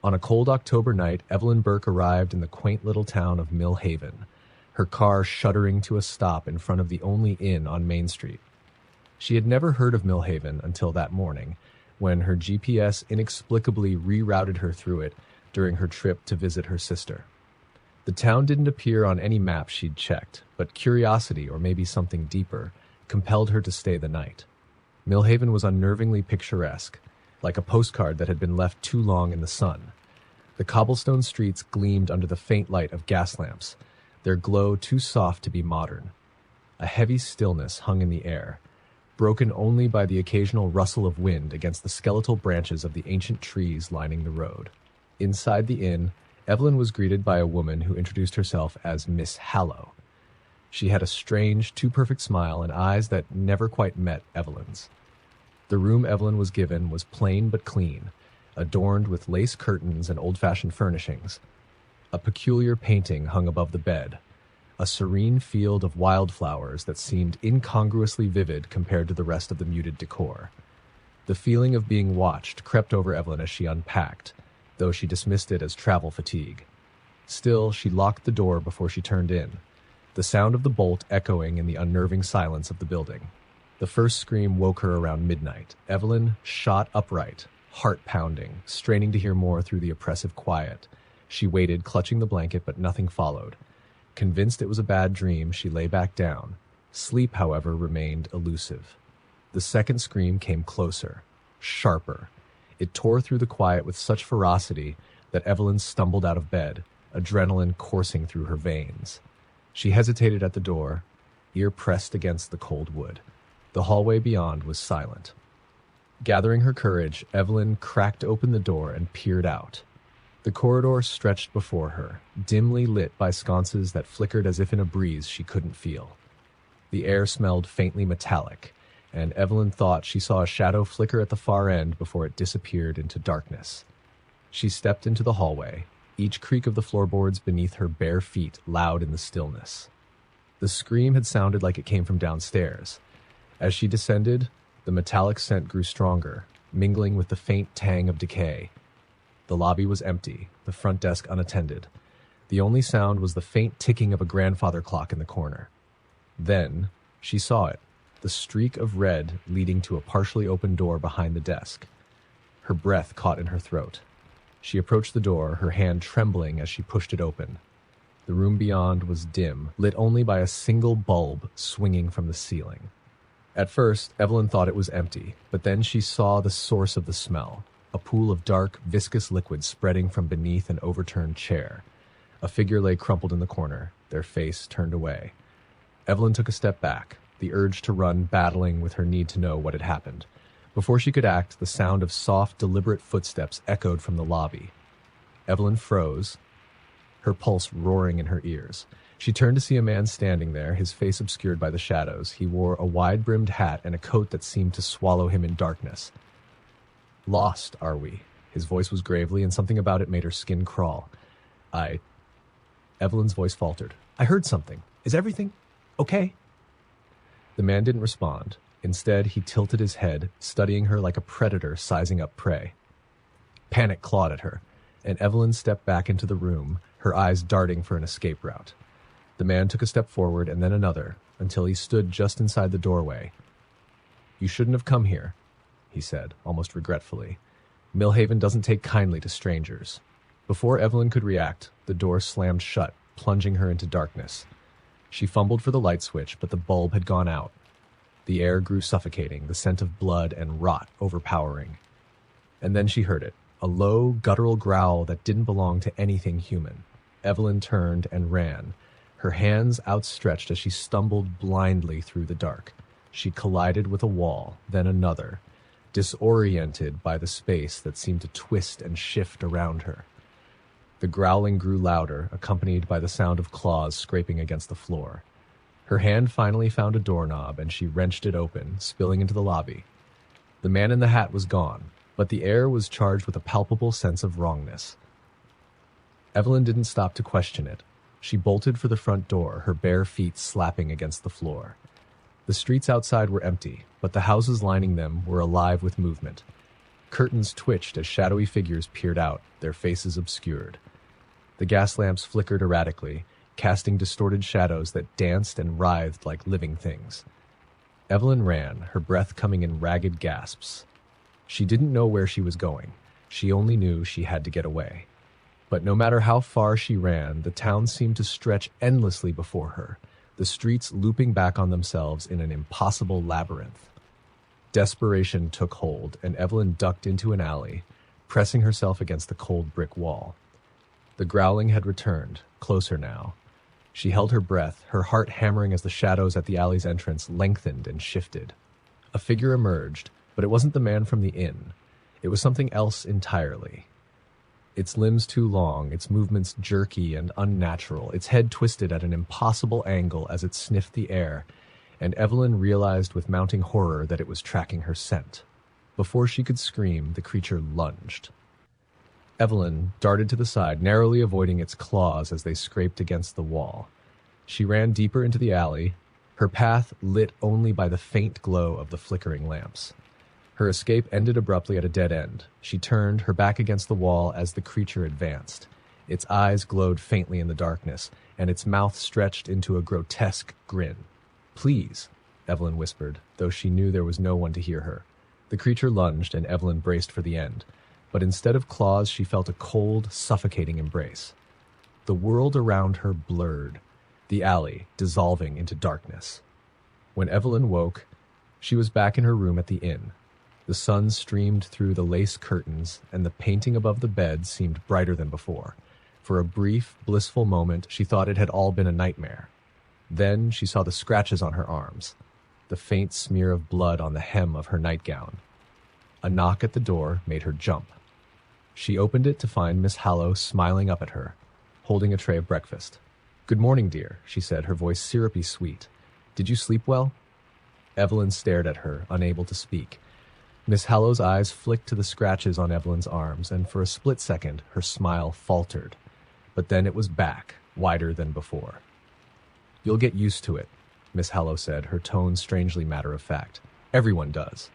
On a cold October night, Evelyn Burke arrived in the quaint little town of Mill Haven, her car shuddering to a stop in front of the only inn on Main Street. She had never heard of Mill Haven until that morning, when her GPS inexplicably rerouted her through it during her trip to visit her sister. The town didn't appear on any map she'd checked, but curiosity, or maybe something deeper, compelled her to stay the night. Mill Haven was unnervingly picturesque, like a postcard that had been left too long in the sun. The cobblestone streets gleamed under the faint light of gas lamps, their glow too soft to be modern. A heavy stillness hung in the air, broken only by the occasional rustle of wind against the skeletal branches of the ancient trees lining the road. Inside the inn, Evelyn was greeted by a woman who introduced herself as Miss Hallow. She had a strange, too-perfect smile and eyes that never quite met Evelyn's. The room Evelyn was given was plain but clean, adorned with lace curtains and old-fashioned furnishings. A peculiar painting hung above the bed, a serene field of wildflowers that seemed incongruously vivid compared to the rest of the muted decor. The feeling of being watched crept over Evelyn as she unpacked, though she dismissed it as travel fatigue. Still, she locked the door before she turned in, the sound of the bolt echoing in the unnerving silence of the building. The first scream woke her around midnight. Evelyn shot upright, heart pounding, straining to hear more through the oppressive quiet. She waited, clutching the blanket, but nothing followed. Convinced it was a bad dream, she lay back down. Sleep, however, remained elusive. The second scream came closer, sharper. It tore through the quiet with such ferocity that Evelyn stumbled out of bed, adrenaline coursing through her veins. She hesitated at the door, ear pressed against the cold wood. The hallway beyond was silent. Gathering her courage, Evelyn cracked open the door and peered out. The corridor stretched before her, dimly lit by sconces that flickered as if in a breeze she couldn't feel. The air smelled faintly metallic, and Evelyn thought she saw a shadow flicker at the far end before it disappeared into darkness. She stepped into the hallway, each creak of the floorboards beneath her bare feet loud in the stillness. The scream had sounded like it came from downstairs. As she descended, the metallic scent grew stronger, mingling with the faint tang of decay. The lobby was empty, the front desk unattended. The only sound was the faint ticking of a grandfather clock in the corner. Then she saw it, the streak of red leading to a partially open door behind the desk. Her breath caught in her throat. She approached the door, her hand trembling as she pushed it open. The room beyond was dim, lit only by a single bulb swinging from the ceiling. At first, Evelyn thought it was empty, but then she saw the source of the smell, a pool of dark, viscous liquid spreading from beneath an overturned chair. A figure lay crumpled in the corner, their face turned away. Evelyn took a step back, the urge to run battling with her need to know what had happened. Before she could act, the sound of soft, deliberate footsteps echoed from the lobby. Evelyn froze, her pulse roaring in her ears. She turned to see a man standing there, his face obscured by the shadows. He wore a wide-brimmed hat and a coat that seemed to swallow him in darkness. "Lost, are we?" His voice was gravely, and something about it made her skin crawl. Evelyn's voice faltered. "I heard something. Is everything okay?" The man didn't respond. Instead, he tilted his head, studying her like a predator sizing up prey. Panic clawed at her, and Evelyn stepped back into the room, her eyes darting for an escape route. The man took a step forward and then another, until he stood just inside the doorway. "You shouldn't have come here," he said, almost regretfully. "Mill Haven doesn't take kindly to strangers." Before Evelyn could react, the door slammed shut, plunging her into darkness. She fumbled for the light switch, but the bulb had gone out. The air grew suffocating, the scent of blood and rot overpowering. And then she heard it, a low, guttural growl that didn't belong to anything human. Evelyn turned and ran, her hands outstretched as she stumbled blindly through the dark. She collided with a wall, then another, disoriented by the space that seemed to twist and shift around her. The growling grew louder, accompanied by the sound of claws scraping against the floor. Her hand finally found a doorknob, and she wrenched it open, spilling into the lobby. The man in the hat was gone, but the air was charged with a palpable sense of wrongness. Evelyn didn't stop to question it. She bolted for the front door, her bare feet slapping against the floor. The streets outside were empty, but the houses lining them were alive with movement. Curtains twitched as shadowy figures peered out, their faces obscured. The gas lamps flickered erratically, casting distorted shadows that danced and writhed like living things. Evelyn ran, her breath coming in ragged gasps. She didn't know where she was going. She only knew she had to get away. But no matter how far she ran, the town seemed to stretch endlessly before her, the streets looping back on themselves in an impossible labyrinth. Desperation took hold, and Evelyn ducked into an alley, pressing herself against the cold brick wall. The growling had returned, closer now. She held her breath, her heart hammering as the shadows at the alley's entrance lengthened and shifted. A figure emerged, but it wasn't the man from the inn. It was something else entirely. Its limbs too long, its movements jerky and unnatural, its head twisted at an impossible angle as it sniffed the air, and Evelyn realized with mounting horror that it was tracking her scent. Before she could scream, the creature lunged. Evelyn darted to the side, narrowly avoiding its claws as they scraped against the wall. She ran deeper into the alley, her path lit only by the faint glow of the flickering lamps. Her escape ended abruptly at a dead end. She turned, her back against the wall as the creature advanced. Its eyes glowed faintly in the darkness, and its mouth stretched into a grotesque grin. "Please," Evelyn whispered, though she knew there was no one to hear her. The creature lunged, and Evelyn braced for the end. But instead of claws, she felt a cold, suffocating embrace. The world around her blurred, the alley dissolving into darkness. When Evelyn woke, she was back in her room at the inn. The sun streamed through the lace curtains, and the painting above the bed seemed brighter than before. For a brief, blissful moment, she thought it had all been a nightmare. Then she saw the scratches on her arms, the faint smear of blood on the hem of her nightgown. A knock at the door made her jump. She opened it to find Miss Hallow smiling up at her, holding a tray of breakfast. "Good morning, dear," she said, her voice syrupy sweet. "Did you sleep well?" Evelyn stared at her, unable to speak. Miss Hallow's eyes flicked to the scratches on Evelyn's arms, and for a split second, her smile faltered. But then it was back, wider than before. "You'll get used to it," Miss Hallow said, her tone strangely matter-of-fact. "Everyone does."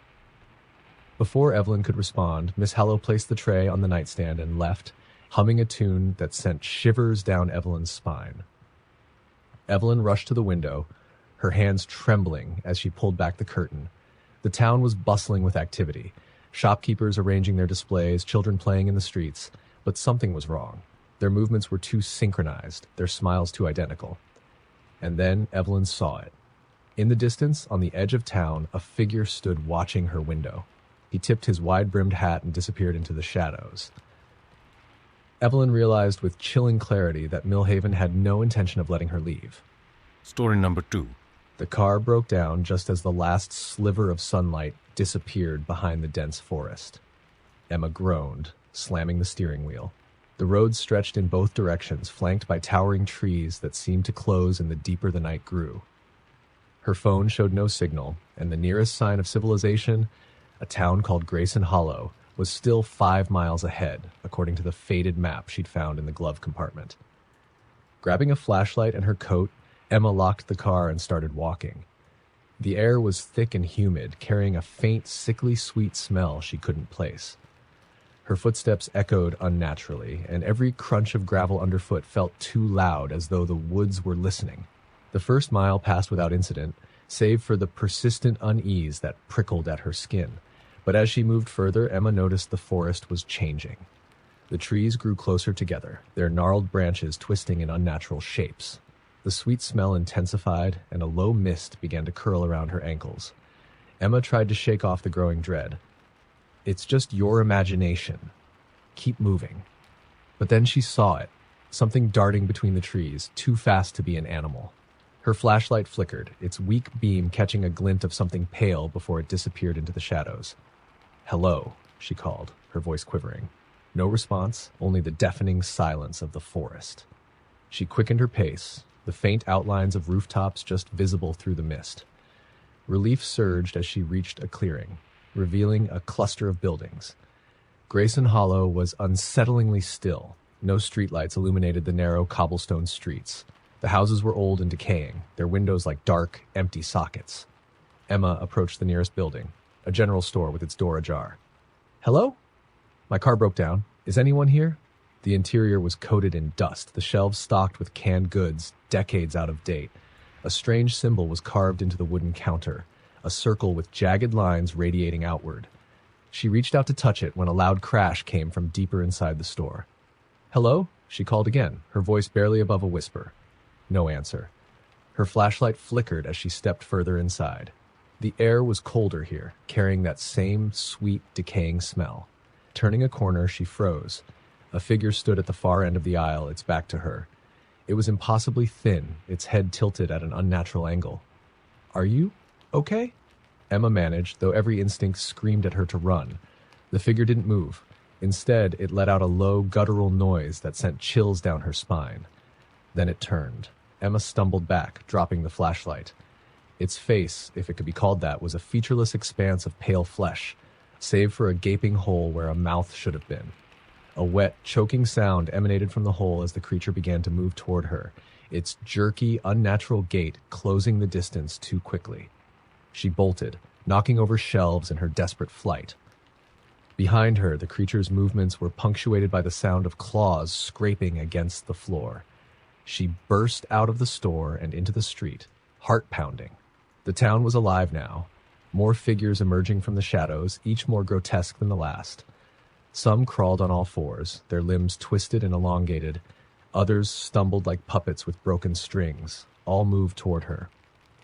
Before Evelyn could respond, Miss Hallow placed the tray on the nightstand and left, humming a tune that sent shivers down Evelyn's spine. Evelyn rushed to the window, her hands trembling as she pulled back the curtain. The town was bustling with activity, shopkeepers arranging their displays, children playing in the streets, but something was wrong. Their movements were too synchronized, their smiles too identical. And then Evelyn saw it. In the distance, on the edge of town, a figure stood watching her window. He tipped his wide-brimmed hat and disappeared into the shadows. Evelyn realized with chilling clarity that Millhaven had no intention of letting her leave. Story number 2. The car broke down just as the last sliver of sunlight disappeared behind the dense forest. Emma groaned, slamming the steering wheel. The road stretched in both directions, flanked by towering trees that seemed to close in the deeper the night grew. Her phone showed no signal, and the nearest sign of civilization, a town called Grayson Hollow, was still 5 miles ahead, according to the faded map she'd found in the glove compartment. Grabbing a flashlight and her coat, Emma locked the car and started walking. The air was thick and humid, carrying a faint, sickly sweet smell she couldn't place. Her footsteps echoed unnaturally, and every crunch of gravel underfoot felt too loud, as though the woods were listening. The first mile passed without incident, save for the persistent unease that prickled at her skin. But as she moved further, Emma noticed the forest was changing. The trees grew closer together, their gnarled branches twisting in unnatural shapes. The sweet smell intensified, and a low mist began to curl around her ankles. Emma tried to shake off the growing dread. "It's just your imagination. Keep moving." But then she saw it, something darting between the trees, too fast to be an animal. Her flashlight flickered, its weak beam catching a glint of something pale before it disappeared into the shadows. "Hello," she called, her voice quivering. No response, only the deafening silence of the forest. She quickened her pace, the faint outlines of rooftops just visible through the mist. Relief surged as she reached a clearing, revealing a cluster of buildings. Grayson Hollow was unsettlingly still. No streetlights illuminated the narrow cobblestone streets. The houses were old and decaying, their windows like dark, empty sockets. Emma approached the nearest building, a general store with its door ajar. Hello? My car broke down. Is anyone here? The interior was coated in dust, the shelves stocked with canned goods, decades out of date. A strange symbol was carved into the wooden counter, a circle with jagged lines radiating outward. She reached out to touch it when a loud crash came from deeper inside the store. Hello? She called again, her voice barely above a whisper. No answer. Her flashlight flickered as she stepped further inside. The air was colder here, carrying that same sweet, decaying smell. Turning a corner, she froze. A figure stood at the far end of the aisle, its back to her. It was impossibly thin, its head tilted at an unnatural angle. Are you okay? Emma managed, though every instinct screamed at her to run. The figure didn't move. Instead, it let out a low, guttural noise that sent chills down her spine. Then it turned. Emma stumbled back, dropping the flashlight. Its face, if it could be called that, was a featureless expanse of pale flesh, save for a gaping hole where a mouth should have been. A wet, choking sound emanated from the hole as the creature began to move toward her, its jerky, unnatural gait closing the distance too quickly. She bolted, knocking over shelves in her desperate flight. Behind her, the creature's movements were punctuated by the sound of claws scraping against the floor. She burst out of the store and into the street, heart pounding. The town was alive now, more figures emerging from the shadows, each more grotesque than the last. Some crawled on all fours, their limbs twisted and elongated. Others stumbled like puppets with broken strings. All moved toward her.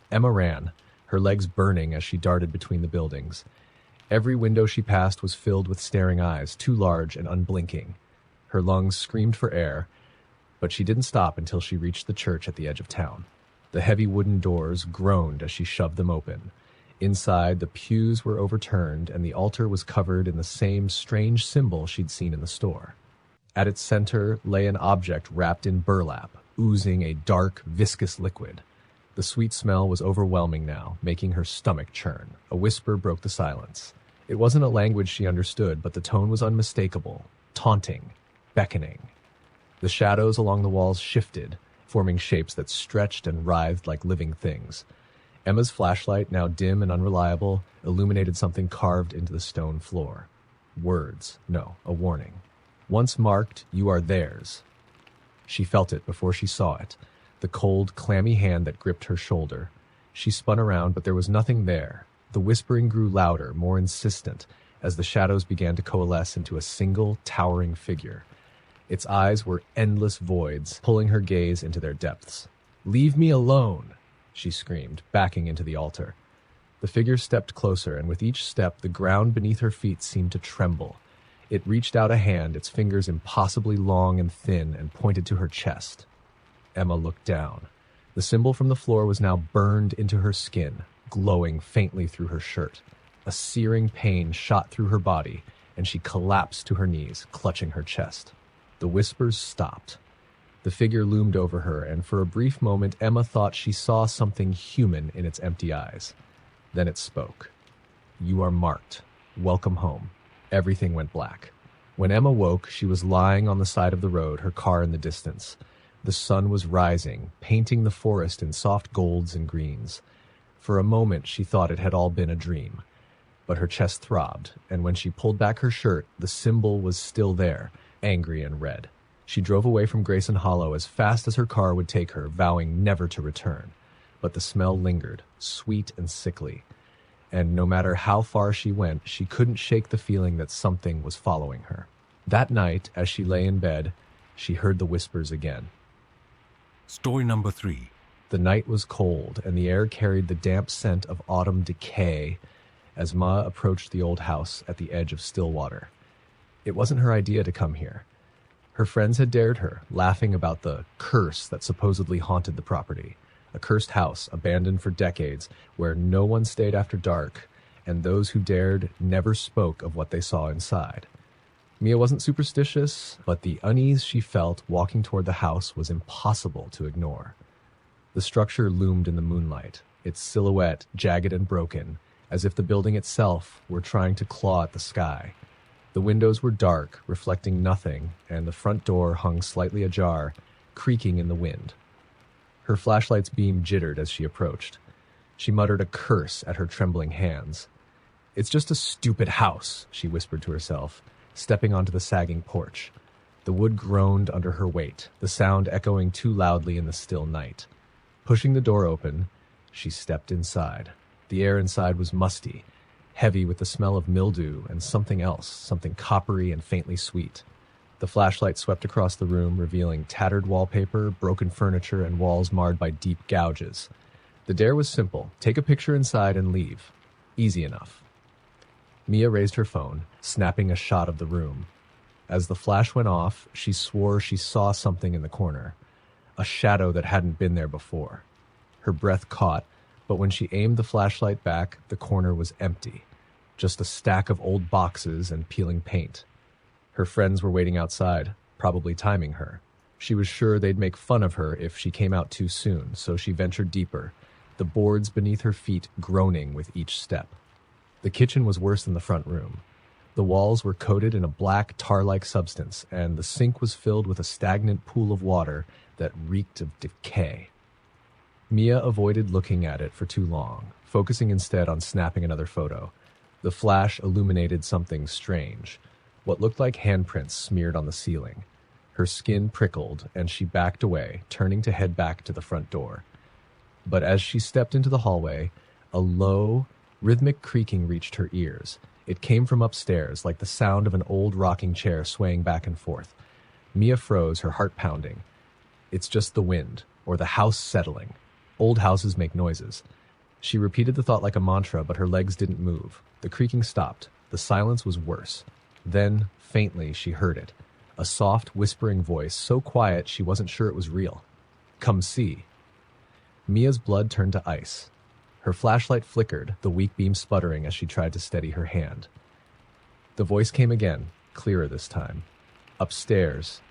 Emma ran, her legs burning as she darted between the buildings. Every window she passed was filled with staring eyes, too large and unblinking. Her lungs screamed for air, but she didn't stop until she reached the church at the edge of town. The heavy wooden doors groaned as she shoved them open. Inside, the pews were overturned, and the altar was covered in the same strange symbol she'd seen in the store. At its center lay an object wrapped in burlap, oozing a dark, viscous liquid. The sweet smell was overwhelming now, making her stomach churn. A whisper broke the silence. It wasn't a language she understood, but the tone was unmistakable, taunting, beckoning. The shadows along the walls shifted, forming shapes that stretched and writhed like living things. Emma's flashlight, now dim and unreliable, illuminated something carved into the stone floor. Words, no, a warning. Once marked, you are theirs. She felt it before she saw it, the cold, clammy hand that gripped her shoulder. She spun around, but there was nothing there. The whispering grew louder, more insistent, as the shadows began to coalesce into a single, towering figure. Its eyes were endless voids, pulling her gaze into their depths. "Leave me alone!" she screamed, backing into the altar. The figure stepped closer, and with each step, the ground beneath her feet seemed to tremble. It reached out a hand, its fingers impossibly long and thin, and pointed to her chest. Emma looked down. The symbol from the floor was now burned into her skin, glowing faintly through her shirt. A searing pain shot through her body, and she collapsed to her knees, clutching her chest. The whispers stopped. The figure loomed over her, and for a brief moment Emma thought she saw something human in its empty eyes. Then it spoke. "You are marked. Welcome home." Everything went black. When Emma woke, she was lying on the side of the road, her car in the distance. The sun was rising, painting the forest in soft golds and greens. For a moment she thought it had all been a dream. But her chest throbbed, and when she pulled back her shirt, the symbol was still there, angry and red. She drove away from Grayson Hollow as fast as her car would take her, vowing never to return. But the smell lingered, sweet and sickly. And no matter how far she went, she couldn't shake the feeling that something was following her. That night, as she lay in bed, she heard the whispers again. Story number 3. The night was cold, and the air carried the damp scent of autumn decay as Ma approached the old house at the edge of Stillwater. It wasn't her idea to come here. Her friends had dared her, laughing about the curse that supposedly haunted the property. A cursed house, abandoned for decades, where no one stayed after dark, and those who dared never spoke of what they saw inside. Mia wasn't superstitious, but the unease she felt walking toward the house was impossible to ignore. The structure loomed in the moonlight, its silhouette jagged and broken, as if the building itself were trying to claw at the sky. The windows were dark, reflecting nothing, and the front door hung slightly ajar, creaking in the wind. Her flashlight's beam jittered as she approached. She muttered a curse at her trembling hands. It's just a stupid house, she whispered to herself, stepping onto the sagging porch. The wood groaned under her weight, the sound echoing too loudly in the still night. Pushing the door open, she stepped inside. The air inside was musty, heavy with the smell of mildew and something else, something coppery and faintly sweet. The flashlight swept across the room, revealing tattered wallpaper, broken furniture, and walls marred by deep gouges. The dare was simple. Take a picture inside and leave. Easy enough. Mia raised her phone, snapping a shot of the room. As the flash went off, she swore she saw something in the corner, a shadow that hadn't been there before. Her breath caught, but when she aimed the flashlight back, the corner was empty, just a stack of old boxes and peeling paint. Her friends were waiting outside, probably timing her. She was sure they'd make fun of her if she came out too soon, so she ventured deeper, the boards beneath her feet groaning with each step. The kitchen was worse than the front room. The walls were coated in a black tar-like substance, and the sink was filled with a stagnant pool of water that reeked of decay. Mia avoided looking at it for too long, focusing instead on snapping another photo. The flash illuminated something strange, what looked like handprints smeared on the ceiling. Her skin prickled, and she backed away, turning to head back to the front door. But as she stepped into the hallway, a low, rhythmic creaking reached her ears. It came from upstairs, like the sound of an old rocking chair swaying back and forth. Mia froze, her heart pounding. It's just the wind, or the house settling. Old houses make noises. She repeated the thought like a mantra, but her legs didn't move. The creaking stopped. The silence was worse. Then, faintly, she heard it. A soft, whispering voice, so quiet she wasn't sure it was real. Come see. Mia's blood turned to ice. Her flashlight flickered, the weak beam sputtering as she tried to steady her hand. The voice came again, clearer this time. Upstairs.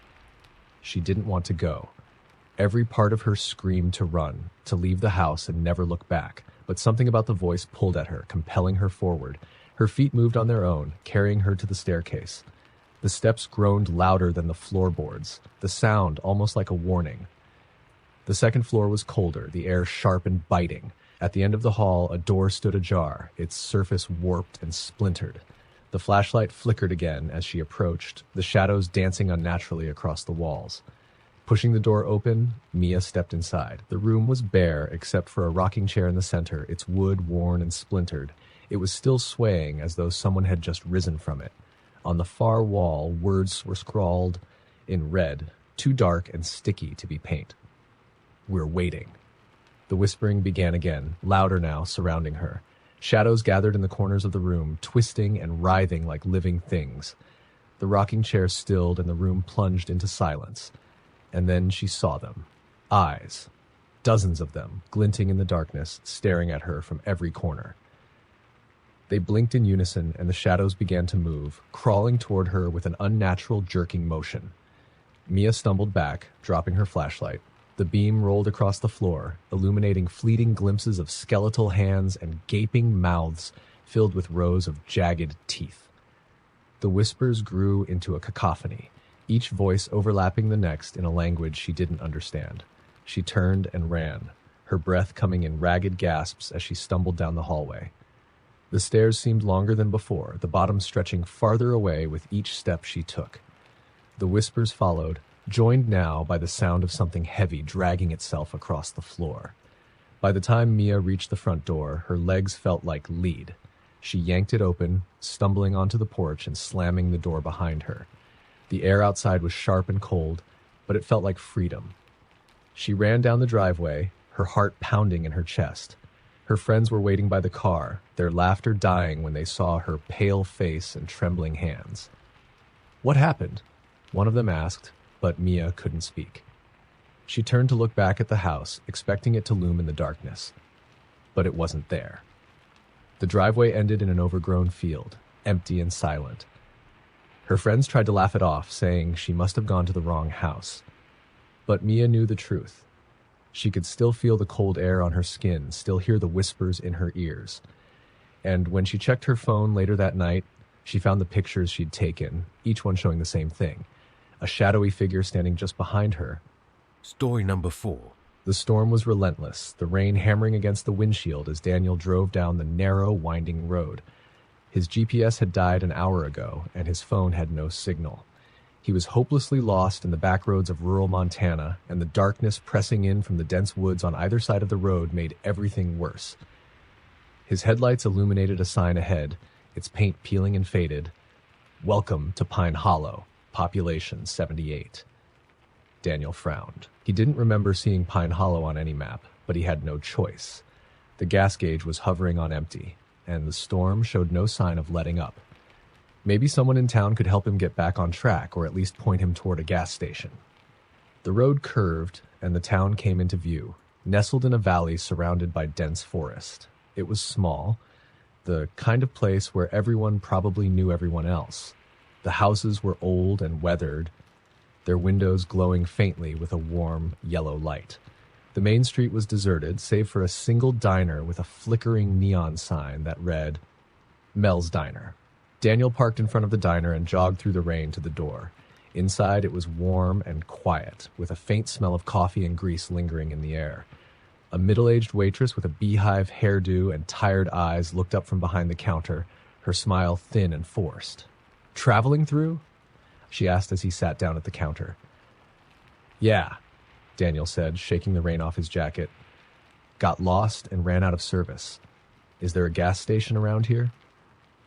She didn't want to go. Every part of her screamed to run, to leave the house and never look back, but something about the voice pulled at her, compelling her forward. Her feet moved on their own, carrying her to the staircase. The steps groaned louder than the floorboards, the sound almost like a warning. The second floor was colder, the air sharp and biting. At the end of the hall, a door stood ajar, its surface warped and splintered. The flashlight flickered again as she approached, the shadows dancing unnaturally across the walls. Pushing the door open, Mia stepped inside. The room was bare except for a rocking chair in the center, its wood worn and splintered. It was still swaying as though someone had just risen from it. On the far wall, words were scrawled in red, too dark and sticky to be paint. We're waiting. The whispering began again, louder now, surrounding her. Shadows gathered in the corners of the room, twisting and writhing like living things. The rocking chair stilled and the room plunged into silence. And then she saw them. Eyes. Dozens of them, glinting in the darkness, staring at her from every corner. They blinked in unison, and the shadows began to move, crawling toward her with an unnatural, jerking motion. Mia stumbled back, dropping her flashlight. The beam rolled across the floor, illuminating fleeting glimpses of skeletal hands and gaping mouths filled with rows of jagged teeth. The whispers grew into a cacophony, each voice overlapping the next in a language she didn't understand. She turned and ran, her breath coming in ragged gasps as she stumbled down the hallway. The stairs seemed longer than before, the bottom stretching farther away with each step she took. The whispers followed, joined now by the sound of something heavy dragging itself across the floor. By the time Mia reached the front door, her legs felt like lead. She yanked it open, stumbling onto the porch and slamming the door behind her. The air outside was sharp and cold, but it felt like freedom. She ran down the driveway, her heart pounding in her chest. Her friends were waiting by the car, their laughter dying when they saw her pale face and trembling hands. What happened? One of them asked, but Mia couldn't speak. She turned to look back at the house, expecting it to loom in the darkness. But it wasn't there. The driveway ended in an overgrown field, empty and silent. Her friends tried to laugh it off, saying she must have gone to the wrong house. But Mia knew the truth. She could still feel the cold air on her skin, still hear the whispers in her ears. And when she checked her phone later that night, she found the pictures she'd taken, each one showing the same thing. A shadowy figure standing just behind her. Story number 4. The storm was relentless, the rain hammering against the windshield as Daniel drove down the narrow, winding road. His GPS had died an hour ago, and his phone had no signal. He was hopelessly lost in the back roads of rural Montana, and the darkness pressing in from the dense woods on either side of the road made everything worse. His headlights illuminated a sign ahead, its paint peeling and faded. "Welcome to Pine Hollow, population 78. Daniel frowned. He didn't remember seeing Pine Hollow on any map, but he had no choice. The gas gauge was hovering on empty, and the storm showed no sign of letting up. Maybe someone in town could help him get back on track, or at least point him toward a gas station. The road curved, and the town came into view, nestled in a valley surrounded by dense forest. It was small, the kind of place where everyone probably knew everyone else. The houses were old and weathered, their windows glowing faintly with a warm, yellow light. The main street was deserted, save for a single diner with a flickering neon sign that read, Mel's Diner. Daniel parked in front of the diner and jogged through the rain to the door. Inside, it was warm and quiet, with a faint smell of coffee and grease lingering in the air. A middle-aged waitress with a beehive hairdo and tired eyes looked up from behind the counter, her smile thin and forced. "Traveling through?" she asked as he sat down at the counter. "Yeah," Daniel said, shaking the rain off his jacket. "Got lost and ran out of service. Is there a gas station around here?"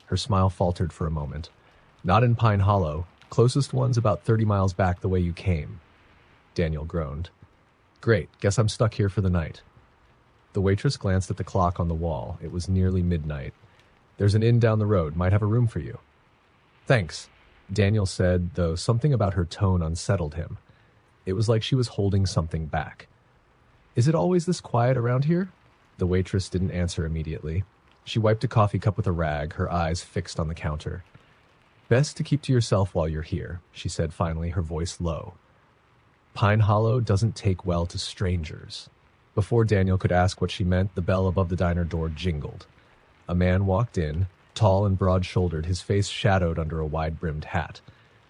Her smile faltered for a moment. "Not in Pine Hollow. Closest one's about 30 miles back the way you came." Daniel groaned. "Great, guess I'm stuck here for the night." The waitress glanced at the clock on the wall. It was nearly midnight. "There's an inn down the road. Might have a room for you." "Thanks," Daniel said, though something about her tone unsettled him. It was like she was holding something back. "Is it always this quiet around here?" The waitress didn't answer immediately. She wiped a coffee cup with a rag, her eyes fixed on the counter. "Best to keep to yourself while you're here," she said finally, her voice low. "Pine Hollow doesn't take well to strangers." Before Daniel could ask what she meant, the bell above the diner door jingled. A man walked in, tall and broad-shouldered, his face shadowed under a wide-brimmed hat.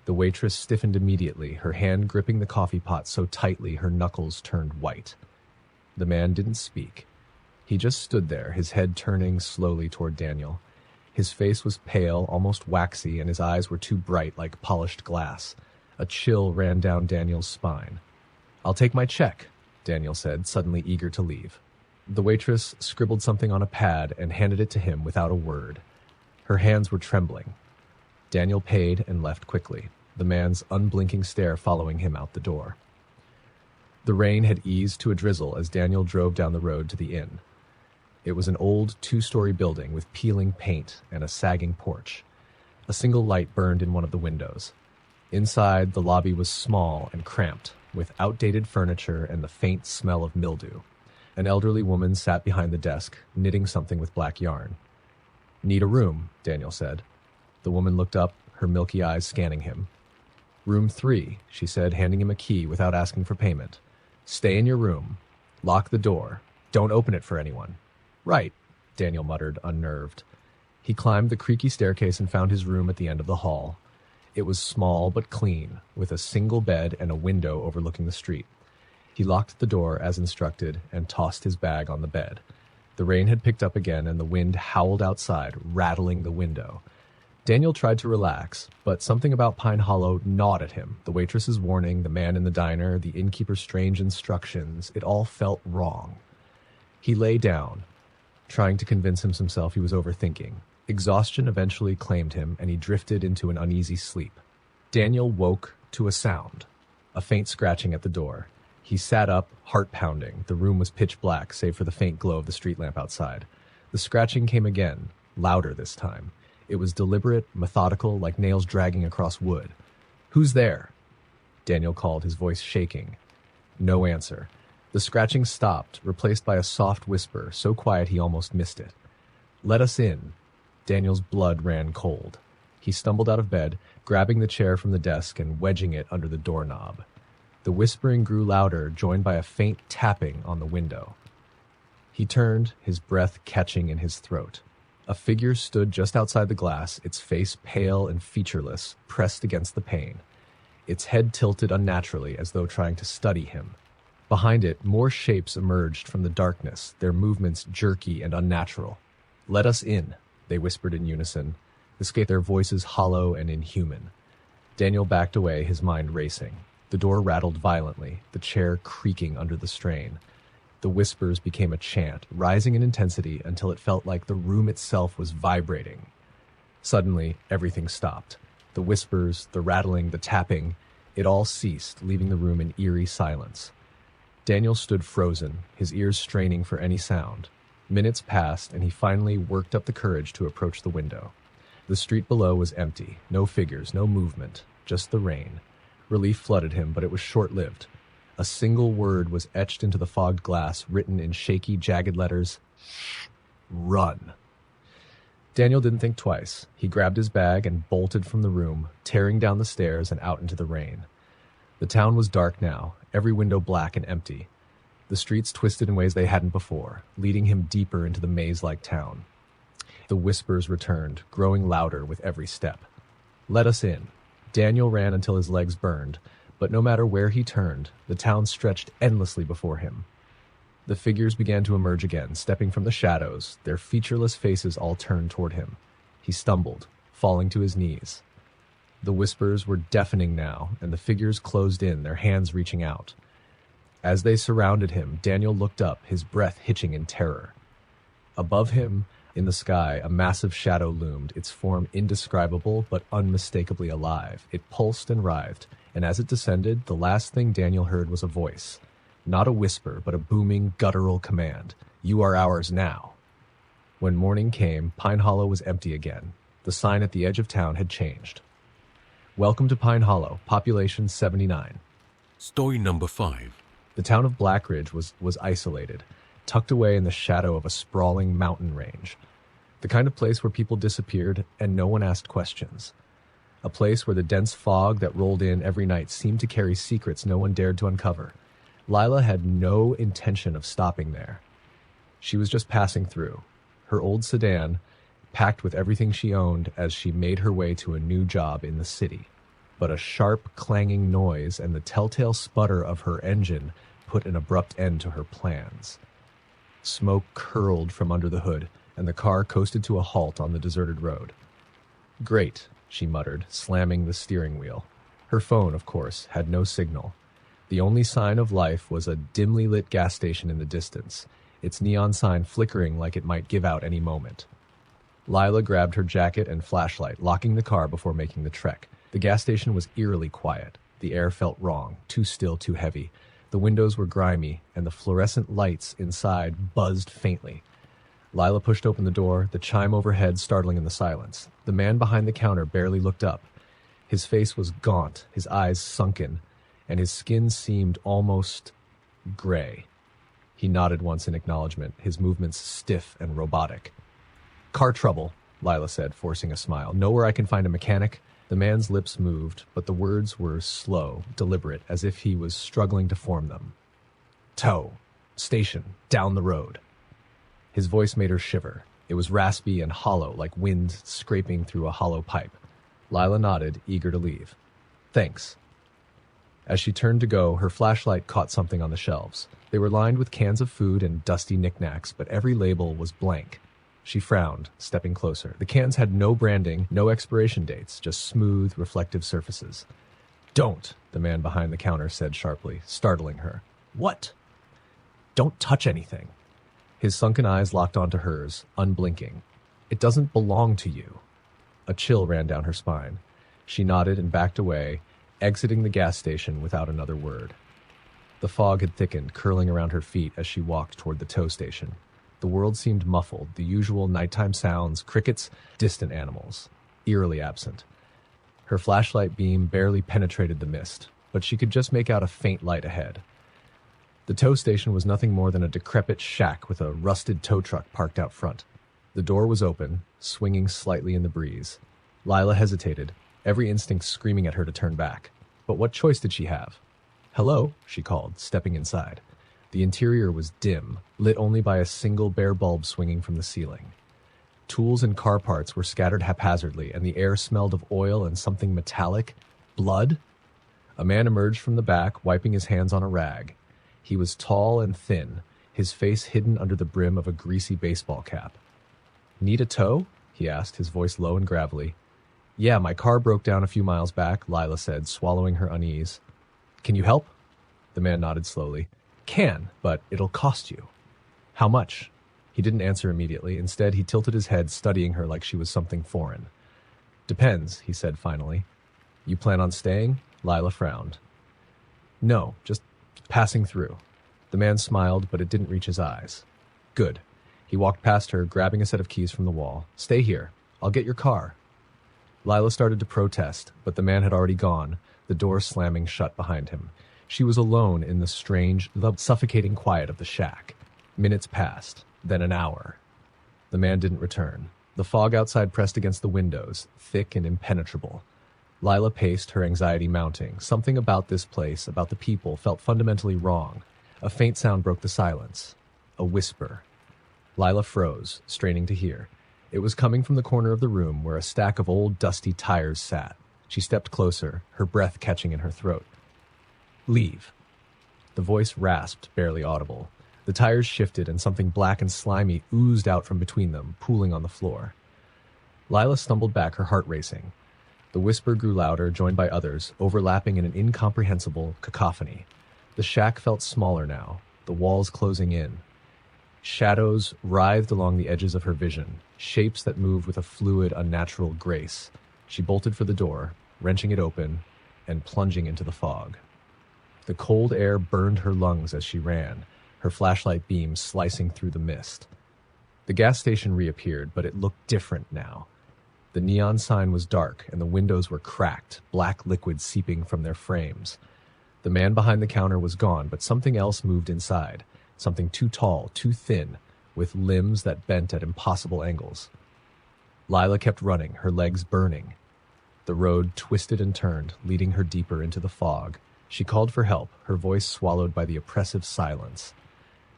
The waitress stiffened immediately, her hand gripping the coffee pot so tightly her knuckles turned white. The man didn't speak. He just stood there, his head turning slowly toward Daniel. His face was pale, almost waxy, and his eyes were too bright like polished glass. A chill ran down Daniel's spine. "I'll take my check," Daniel said, suddenly eager to leave. The waitress scribbled something on a pad and handed it to him without a word. Her hands were trembling. Daniel paid and left quickly, the man's unblinking stare following him out the door. The rain had eased to a drizzle as Daniel drove down the road to the inn. It was an old two-story building with peeling paint and a sagging porch. A single light burned in one of the windows. Inside, the lobby was small and cramped, with outdated furniture and the faint smell of mildew. An elderly woman sat behind the desk, knitting something with black yarn. "Need a room," Daniel said. The woman looked up, her milky eyes scanning him. "Room 3, she said, handing him a key without asking for payment. "Stay in your room. Lock the door. Don't open it for anyone." "Right," Daniel muttered, unnerved. He climbed the creaky staircase and found his room at the end of the hall. It was small but clean, with a single bed and a window overlooking the street. He locked the door as instructed and tossed his bag on the bed. The rain had picked up again and the wind howled outside, rattling the window. Daniel tried to relax, but something about Pine Hollow gnawed at him. The waitress's warning, the man in the diner, the innkeeper's strange instructions, it all felt wrong. He lay down, trying to convince himself he was overthinking. Exhaustion eventually claimed him, and he drifted into an uneasy sleep. Daniel woke to a sound, a faint scratching at the door. He sat up, heart pounding. The room was pitch black, save for the faint glow of the street lamp outside. The scratching came again, louder this time. It was deliberate, methodical, like nails dragging across wood. "Who's there?" Daniel called, his voice shaking. No answer. The scratching stopped, replaced by a soft whisper, so quiet he almost missed it. "Let us in." Daniel's blood ran cold. He stumbled out of bed, grabbing the chair from the desk and wedging it under the doorknob. The whispering grew louder, joined by a faint tapping on the window. He turned, his breath catching in his throat. A figure stood just outside the glass, its face pale and featureless, pressed against the pane. Its head tilted unnaturally, as though trying to study him. Behind it, more shapes emerged from the darkness, their movements jerky and unnatural. "Let us in," they whispered in unison. their voices hollow and inhuman. Daniel backed away, his mind racing. The door rattled violently, the chair creaking under the strain. The whispers became a chant, rising in intensity until it felt like the room itself was vibrating. Suddenly, everything stopped. The whispers, the rattling, the tapping, it all ceased, leaving the room in eerie silence. Daniel stood frozen, his ears straining for any sound. Minutes passed, and he finally worked up the courage to approach the window. The street below was empty, no figures, no movement, just the rain. Relief flooded him, but it was short-lived. A single word was etched into the fogged glass, written in shaky, jagged letters: "Run." Daniel didn't think twice. He grabbed his bag and bolted from the room, tearing down the stairs and out into the rain. The town was dark now, every window black and empty. The streets twisted in ways they hadn't before, leading him deeper into the maze-like town. The whispers returned, growing louder with every step. "Let us in." Daniel ran until his legs burned, but no matter where he turned, the town stretched endlessly before him. The figures began to emerge again, stepping from the shadows, their featureless faces all turned toward him. He stumbled, falling to his knees. The whispers were deafening now, and the figures closed in, their hands reaching out. As they surrounded him, Daniel looked up, his breath hitching in terror. Above him, in the sky, a massive shadow loomed, its form indescribable but unmistakably alive. It pulsed and writhed, and as it descended, the last thing Daniel heard was a voice. Not a whisper, but a booming, guttural command. "You are ours now." When morning came, Pine Hollow was empty again. The sign at the edge of town had changed. "Welcome to Pine Hollow, population 79. Story number 5. The town of Blackridge was isolated, tucked away in the shadow of a sprawling mountain range. The kind of place where people disappeared and no one asked questions. A place where the dense fog that rolled in every night seemed to carry secrets no one dared to uncover. Lila had no intention of stopping there. She was just passing through, her old sedan packed with everything she owned as she made her way to a new job in the city. But a sharp, clanging noise and the telltale sputter of her engine put an abrupt end to her plans. Smoke curled from under the hood, and the car coasted to a halt on the deserted road. "Great," she muttered, slamming the steering wheel. Her phone, of course, had no signal. The only sign of life was a dimly lit gas station in the distance, its neon sign flickering like it might give out any moment. Lila grabbed her jacket and flashlight, locking the car before making the trek. The gas station was eerily quiet. The air felt wrong, too still, too heavy. The windows were grimy, and the fluorescent lights inside buzzed faintly. Lila pushed open the door, the chime overhead startling in the silence. The man behind the counter barely looked up. His face was gaunt, his eyes sunken, and his skin seemed almost gray. He nodded once in acknowledgement, his movements stiff and robotic. "Car trouble," Lila said, forcing a smile. "Know where I can find a mechanic?" The man's lips moved, but the words were slow, deliberate, as if he was struggling to form them. "Tow. Station. Down the road." His voice made her shiver. It was raspy and hollow, like wind scraping through a hollow pipe. Lila nodded, eager to leave. "Thanks." As she turned to go, her flashlight caught something on the shelves. They were lined with cans of food and dusty knickknacks, but every label was blank. She frowned, stepping closer. The cans had no branding, no expiration dates, just smooth, reflective surfaces. "Don't," the man behind the counter said sharply, startling her. "What?" "Don't touch anything." His sunken eyes locked onto hers, unblinking. "It doesn't belong to you." A chill ran down her spine. She nodded and backed away, exiting the gas station without another word. The fog had thickened, curling around her feet as she walked toward the tow station. The world seemed muffled, the usual nighttime sounds, crickets, distant animals, eerily absent. Her flashlight beam barely penetrated the mist, but she could just make out a faint light ahead. The tow station was nothing more than a decrepit shack with a rusted tow truck parked out front. The door was open, swinging slightly in the breeze. Lila hesitated, every instinct screaming at her to turn back. But what choice did she have? "Hello," she called, stepping inside. The interior was dim, lit only by a single bare bulb swinging from the ceiling. Tools and car parts were scattered haphazardly, and the air smelled of oil and something metallic. Blood? A man emerged from the back, wiping his hands on a rag. He was tall and thin, his face hidden under the brim of a greasy baseball cap. "Need a tow?" he asked, his voice low and gravelly. Yeah, my car broke down a few miles back, Lila said, swallowing her unease. Can you help? The man nodded slowly. Can, but it'll cost you. How much? He didn't answer immediately. Instead, he tilted his head, studying her like she was something foreign. Depends, he said finally. You plan on staying? Lila frowned. No, just passing through. The man smiled, but it didn't reach his eyes. Good. He walked past her, grabbing a set of keys from the wall. Stay here. I'll get your car. Lila started to protest, but the man had already gone, the door slamming shut behind him. She was alone in the strange, suffocating quiet of the shack. Minutes passed, then an hour. The man didn't return. The fog outside pressed against the windows, thick and impenetrable. Lila paced, her anxiety mounting. Something about this place, about the people, felt fundamentally wrong. A faint sound broke the silence. A whisper. Lila froze, straining to hear. It was coming from the corner of the room where a stack of old, dusty tires sat. She stepped closer, her breath catching in her throat. Leave. The voice rasped, barely audible. The tires shifted, and something black and slimy oozed out from between them, pooling on the floor. Lila stumbled back, her heart racing. The whisper grew louder, joined by others, overlapping in an incomprehensible cacophony. The shack felt smaller now, the walls closing in. Shadows writhed along the edges of her vision, shapes that moved with a fluid, unnatural grace. She bolted for the door, wrenching it open, and plunging into the fog. The cold air burned her lungs as she ran, her flashlight beam slicing through the mist. The gas station reappeared, but it looked different now. The neon sign was dark, and the windows were cracked, black liquid seeping from their frames. The man behind the counter was gone, but something else moved inside. Something too tall, too thin, with limbs that bent at impossible angles. Lila kept running, her legs burning. The road twisted and turned, leading her deeper into the fog. She called for help, her voice swallowed by the oppressive silence.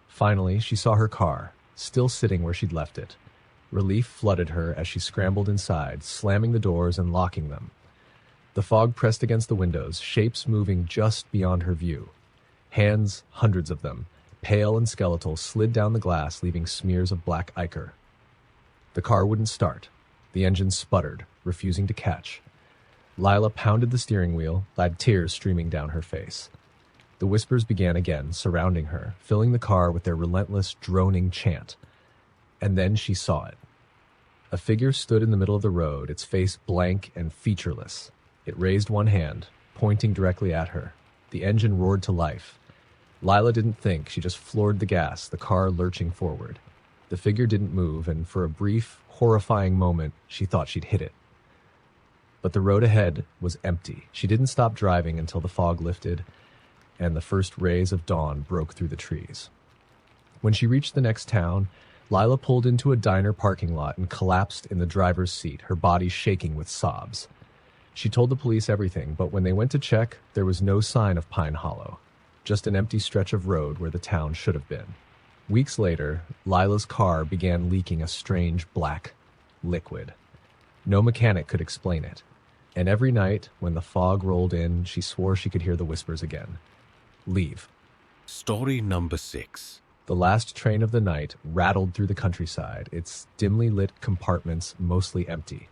Finally, she saw her car, still sitting where she'd left it. Relief flooded her as she scrambled inside, slamming the doors and locking them. The fog pressed against the windows, shapes moving just beyond her view. Hands, hundreds of them, pale and skeletal, slid down the glass, leaving smears of black ichor. The car wouldn't start. The engine sputtered, refusing to catch. Lila pounded the steering wheel, tears streaming down her face. The whispers began again, surrounding her, filling the car with their relentless, droning chant. And then she saw it. A figure stood in the middle of the road, its face blank and featureless. It raised one hand, pointing directly at her. The engine roared to life. Lila didn't think, she just floored the gas, the car lurching forward. The figure didn't move, and for a brief, horrifying moment, she thought she'd hit it. But the road ahead was empty. She didn't stop driving until the fog lifted, and the first rays of dawn broke through the trees. When she reached the next town, Lila pulled into a diner parking lot and collapsed in the driver's seat, her body shaking with sobs. She told the police everything, but when they went to check, there was no sign of Pine Hollow. Just an empty stretch of road where the town should have been. Weeks later, Lila's car began leaking a strange black liquid. No mechanic could explain it. And every night, when the fog rolled in, she swore she could hear the whispers again. Leave. Story number 6. The last train of the night rattled through the countryside, its dimly lit compartments mostly empty.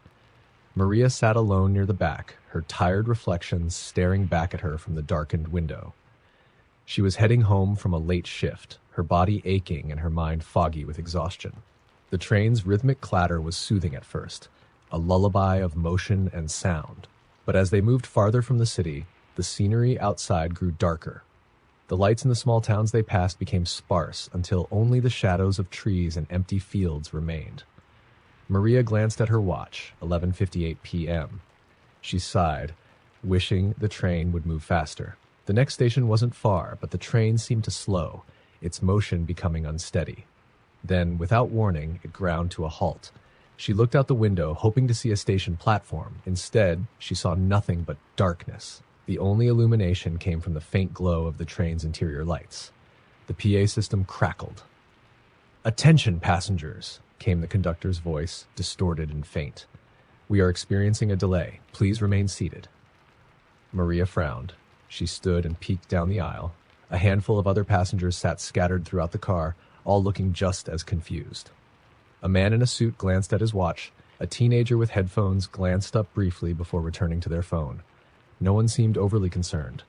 Maria sat alone near the back, her tired reflections staring back at her from the darkened window. She was heading home from a late shift, her body aching and her mind foggy with exhaustion. The train's rhythmic clatter was soothing at first, a lullaby of motion and sound. But as they moved farther from the city, the scenery outside grew darker. The lights in the small towns they passed became sparse until only the shadows of trees and empty fields remained. Maria glanced at her watch, 11:58 p.m. She sighed, wishing the train would move faster. The next station wasn't far, but the train seemed to slow, its motion becoming unsteady. Then, without warning, it ground to a halt. She looked out the window, hoping to see a station platform. Instead, she saw nothing but darkness. The only illumination came from the faint glow of the train's interior lights. The PA system crackled. "Attention, passengers," came the conductor's voice, distorted and faint. "We are experiencing a delay. Please remain seated." Maria frowned. She stood and peeked down the aisle. A handful of other passengers sat scattered throughout the car, all looking just as confused. A man in a suit glanced at his watch. A teenager with headphones glanced up briefly before returning to their phone. No one seemed overly concerned.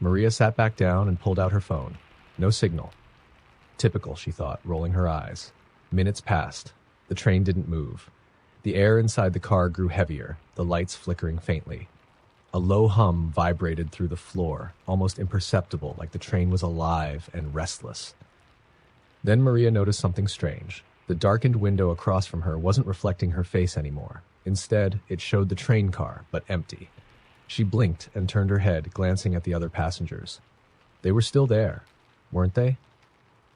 Maria sat back down and pulled out her phone. No signal. Typical, she thought, rolling her eyes. Minutes passed. The train didn't move. The air inside the car grew heavier, the lights flickering faintly. A low hum vibrated through the floor, almost imperceptible, like the train was alive and restless. Then Maria noticed something strange. The darkened window across from her wasn't reflecting her face anymore. Instead, it showed the train car, but empty. She blinked and turned her head, glancing at the other passengers. They were still there, weren't they?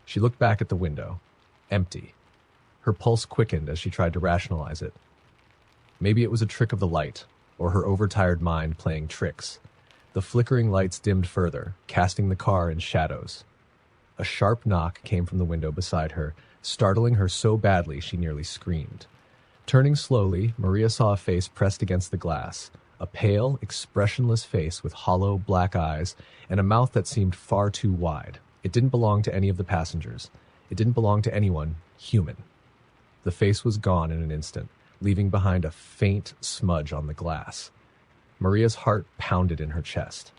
She looked back at the window. Empty. Her pulse quickened as she tried to rationalize it. Maybe it was a trick of the light, or her overtired mind playing tricks. The flickering lights dimmed further, casting the car in shadows. A sharp knock came from the window beside her, startling her so badly she nearly screamed. Turning slowly, Maria saw a face pressed against the glass, a pale, expressionless face with hollow, black eyes and a mouth that seemed far too wide. It didn't belong to any of the passengers. It didn't belong to anyone human. The face was gone in an instant, leaving behind a faint smudge on the glass. Maria's heart pounded in her chest.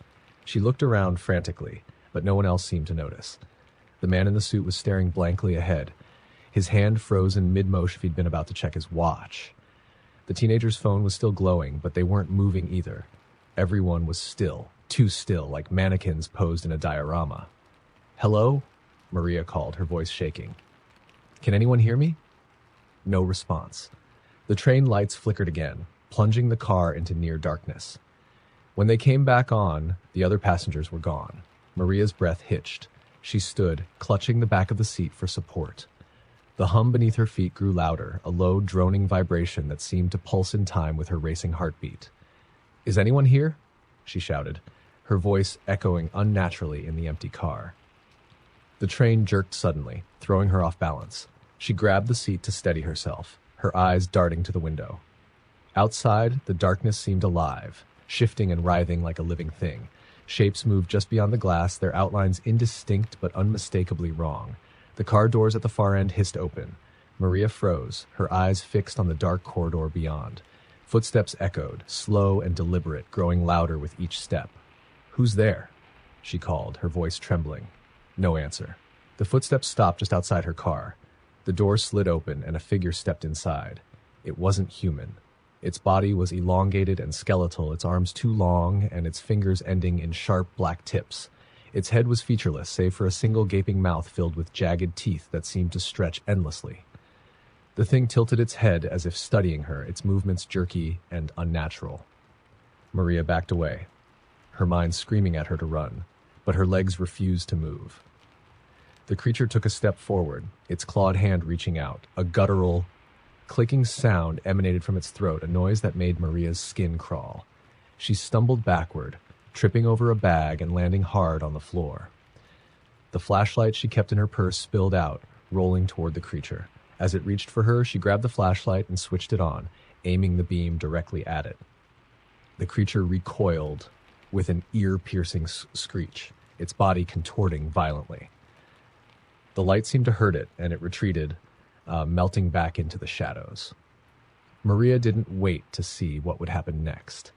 She looked around frantically, but no one else seemed to notice. The man in the suit was staring blankly ahead, his hand frozen mid-motion if he'd been about to check his watch. The teenager's phone was still glowing, but they weren't moving either. Everyone was still, too still, like mannequins posed in a diorama. "Hello?" Maria called, her voice shaking. "Can anyone hear me?" No response. The train lights flickered again, plunging the car into near darkness. When they came back on, the other passengers were gone. Maria's breath hitched. She stood, clutching the back of the seat for support. The hum beneath her feet grew louder, a low, droning vibration that seemed to pulse in time with her racing heartbeat. "Is anyone here?" she shouted, her voice echoing unnaturally in the empty car. The train jerked suddenly, throwing her off balance. She grabbed the seat to steady herself, her eyes darting to the window. Outside, the darkness seemed alive, shifting and writhing like a living thing. Shapes moved just beyond the glass, their outlines indistinct but unmistakably wrong. The car doors at the far end hissed open. Maria froze, her eyes fixed on the dark corridor beyond. Footsteps echoed, slow and deliberate, growing louder with each step. "Who's there?" she called, her voice trembling. No answer. The footsteps stopped just outside her car. The door slid open and a figure stepped inside. It wasn't human. Its body was elongated and skeletal, its arms too long and its fingers ending in sharp black tips. Its head was featureless, save for a single gaping mouth filled with jagged teeth that seemed to stretch endlessly. The thing tilted its head as if studying her, its movements jerky and unnatural. Maria backed away, her mind screaming at her to run, but her legs refused to move. The creature took a step forward, its clawed hand reaching out. A guttural, clicking sound emanated from its throat, a noise that made Maria's skin crawl. She stumbled backward, tripping over a bag and landing hard on the floor. The flashlight she kept in her purse spilled out, rolling toward the creature. As it reached for her, she grabbed the flashlight and switched it on, aiming the beam directly at it. The creature recoiled with an ear-piercing screech, its body contorting violently. The light seemed to hurt it, and it retreated, melting back into the shadows. Maria didn't wait to see what would happen next.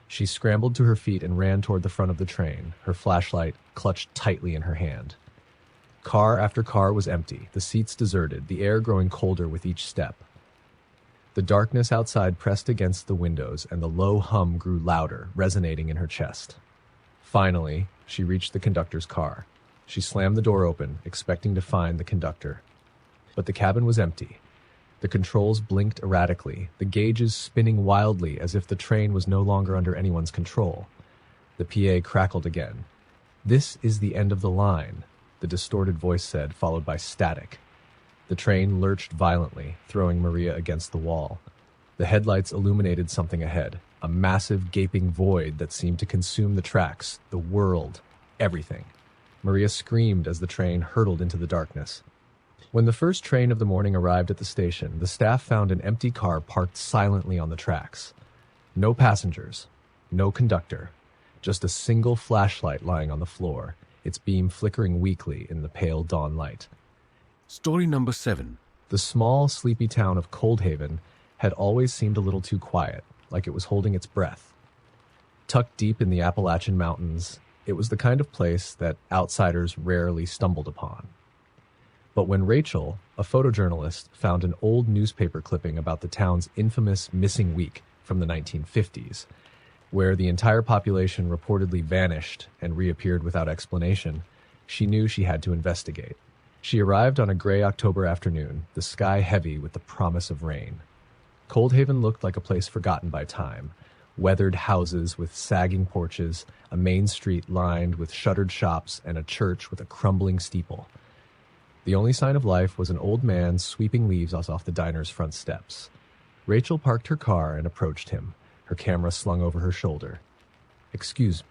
She scrambled to her feet and ran toward the front of the train, her flashlight clutched tightly in her hand. Car after car was empty, the seats deserted, the air growing colder with each step. The darkness outside pressed against the windows, and the low hum grew louder, resonating in her chest. Finally, she reached the conductor's car. She slammed the door open, expecting to find the conductor. But the cabin was empty. The controls blinked erratically, the gauges spinning wildly as if the train was no longer under anyone's control. The PA crackled again. "This is the end of the line," the distorted voice said, followed by static. The train lurched violently, throwing Maria against the wall. The headlights illuminated something ahead, a massive gaping void that seemed to consume the tracks, the world, everything. Maria screamed as the train hurtled into the darkness. When the first train of the morning arrived at the station, the staff found an empty car parked silently on the tracks. No passengers, no conductor, just a single flashlight lying on the floor, its beam flickering weakly in the pale dawn light. Story number 7. The small, sleepy town of Coldhaven had always seemed a little too quiet, like it was holding its breath. Tucked deep in the Appalachian Mountains, it was the kind of place that outsiders rarely stumbled upon. But when Rachel, a photojournalist, found an old newspaper clipping about the town's infamous missing week from the 1950s, where the entire population reportedly vanished and reappeared without explanation, she knew she had to investigate. She arrived on a gray October afternoon, the sky heavy with the promise of rain. Coldhaven looked like a place forgotten by time. Weathered houses with sagging porches, a main street lined with shuttered shops, and a church with a crumbling steeple. The only sign of life was an old man sweeping leaves off the diner's front steps. Rachel parked her car and approached him, her camera slung over her shoulder. "Excuse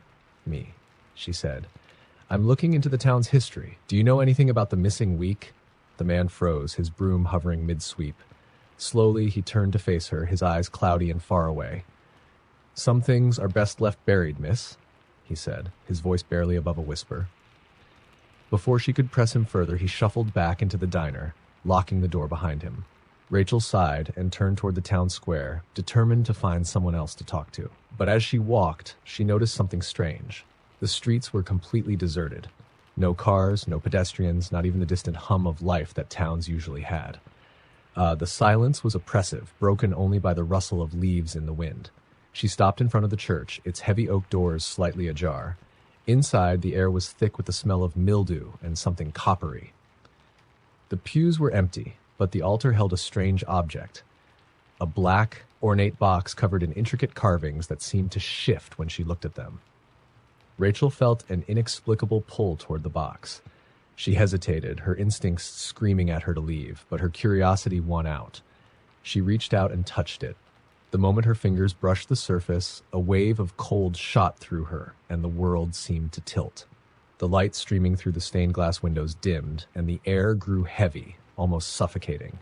me," she said. "I'm looking into the town's history. Do you know anything about the missing week?" The man froze, his broom hovering mid-sweep. Slowly, he turned to face her, his eyes cloudy and far away. "Some things are best left buried, miss," he said, his voice barely above a whisper. Before she could press him further, he shuffled back into the diner, locking the door behind him. Rachel sighed and turned toward the town square, determined to find someone else to talk to. But as she walked, she noticed something strange. The streets were completely deserted. No cars, no pedestrians, not even the distant hum of life that towns usually had. The silence was oppressive, broken only by the rustle of leaves in the wind. She stopped in front of the church, its heavy oak doors slightly ajar. Inside, the air was thick with the smell of mildew and something coppery. The pews were empty, but the altar held a strange object. A black, ornate box covered in intricate carvings that seemed to shift when she looked at them. Rachel felt an inexplicable pull toward the box. She hesitated, her instincts screaming at her to leave, but her curiosity won out. She reached out and touched it. The moment her fingers brushed the surface, a wave of cold shot through her, and the world seemed to tilt. The light streaming through the stained glass windows dimmed, and the air grew heavy, almost suffocating.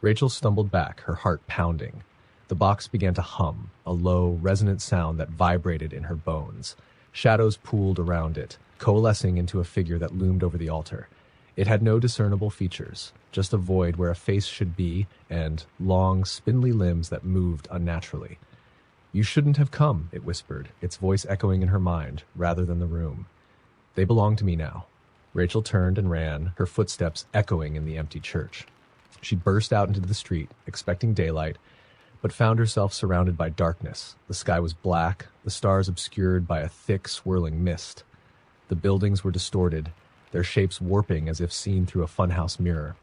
Rachel stumbled back, her heart pounding. The box began to hum, a low, resonant sound that vibrated in her bones. Shadows pooled around it, coalescing into a figure that loomed over the altar. It had no discernible features, just a void where a face should be, and long, spindly limbs that moved unnaturally. "You shouldn't have come," it whispered, its voice echoing in her mind, rather than the room. "They belong to me now." Rachel turned and ran, her footsteps echoing in the empty church. She burst out into the street, expecting daylight, but found herself surrounded by darkness. The sky was black, the stars obscured by a thick, swirling mist. The buildings were distorted, their shapes warping as if seen through a funhouse mirror.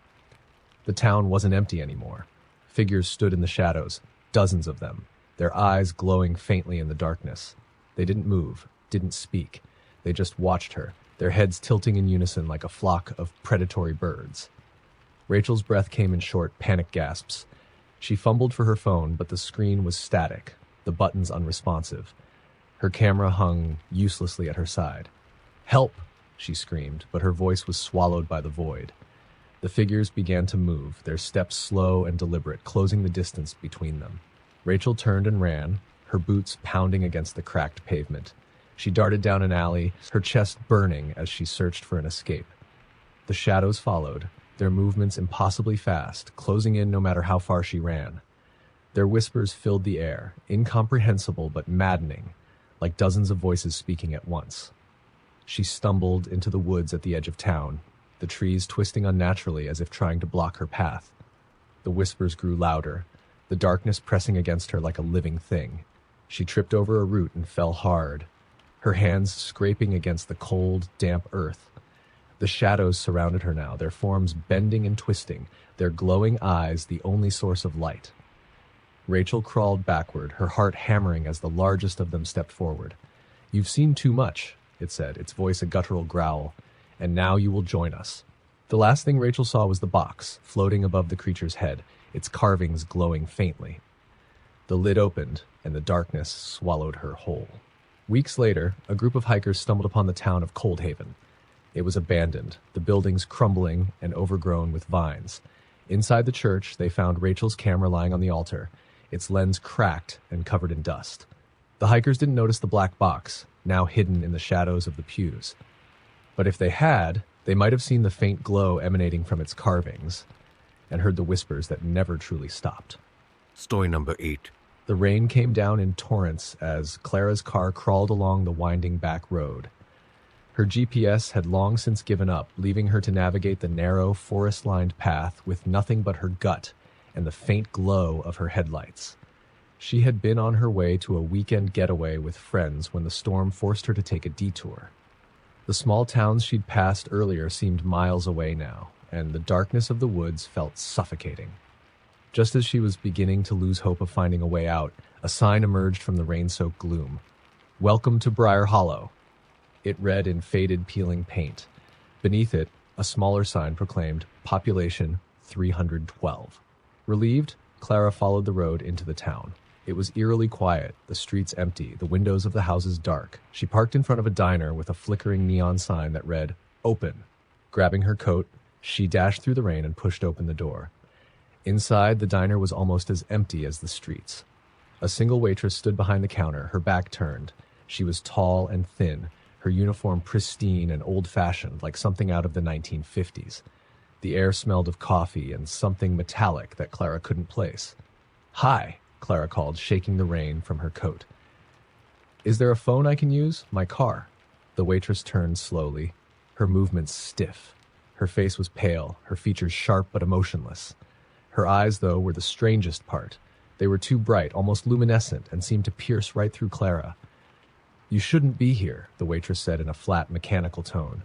The town wasn't empty anymore. Figures stood in the shadows, dozens of them, their eyes glowing faintly in the darkness. They didn't move, didn't speak. They just watched her, their heads tilting in unison like a flock of predatory birds. Rachel's breath came in short, panic gasps. She fumbled for her phone, but the screen was static, the buttons unresponsive. Her camera hung uselessly at her side. "Help!" she screamed, but her voice was swallowed by the void. The figures began to move, their steps slow and deliberate, closing the distance between them. Rachel turned and ran, her boots pounding against the cracked pavement. She darted down an alley, her chest burning as she searched for an escape. The shadows followed, their movements impossibly fast, closing in no matter how far she ran. Their whispers filled the air, incomprehensible but maddening, like dozens of voices speaking at once. She stumbled into the woods at the edge of town, the trees twisting unnaturally as if trying to block her path. The whispers grew louder, the darkness pressing against her like a living thing. She tripped over a root and fell hard, her hands scraping against the cold, damp earth. The shadows surrounded her now, their forms bending and twisting, their glowing eyes the only source of light. Rachel crawled backward, her heart hammering as the largest of them stepped forward. "You've seen too much," it said, its voice a guttural growl, "and now you will join us." The last thing Rachel saw was the box, floating above the creature's head, its carvings glowing faintly. The lid opened, and the darkness swallowed her whole. Weeks later, a group of hikers stumbled upon the town of Coldhaven. It was abandoned, the buildings crumbling and overgrown with vines. Inside the church, they found Rachel's camera lying on the altar, its lens cracked and covered in dust. The hikers didn't notice the black box, now hidden in the shadows of the pews. But if they had, they might have seen the faint glow emanating from its carvings, and heard the whispers that never truly stopped. Story number 8. The rain came down in torrents as Clara's car crawled along the winding back road. Her GPS had long since given up, leaving her to navigate the narrow, forest-lined path with nothing but her gut and the faint glow of her headlights. She had been on her way to a weekend getaway with friends when the storm forced her to take a detour. The small towns she'd passed earlier seemed miles away now, and the darkness of the woods felt suffocating. Just as she was beginning to lose hope of finding a way out, a sign emerged from the rain-soaked gloom. "Welcome to Briar Hollow." It read in faded, peeling paint. Beneath it, a smaller sign proclaimed, "Population 312." Relieved, Clara followed the road into the town. It was eerily quiet, the streets empty, the windows of the houses dark. She parked in front of a diner with a flickering neon sign that read, "Open." Grabbing her coat, she dashed through the rain and pushed open the door. Inside, the diner was almost as empty as the streets. A single waitress stood behind the counter, her back turned. She was tall and thin, her uniform pristine and old-fashioned, like something out of the 1950s. The air smelled of coffee and something metallic that Clara couldn't place. "Hi," Clara called, shaking the rain from her coat. "Is there a phone I can use? My car." The waitress turned slowly, her movements stiff. Her face was pale, her features sharp but emotionless. Her eyes, though, were the strangest part. They were too bright, almost luminescent, and seemed to pierce right through Clara. "You shouldn't be here," the waitress said in a flat, mechanical tone.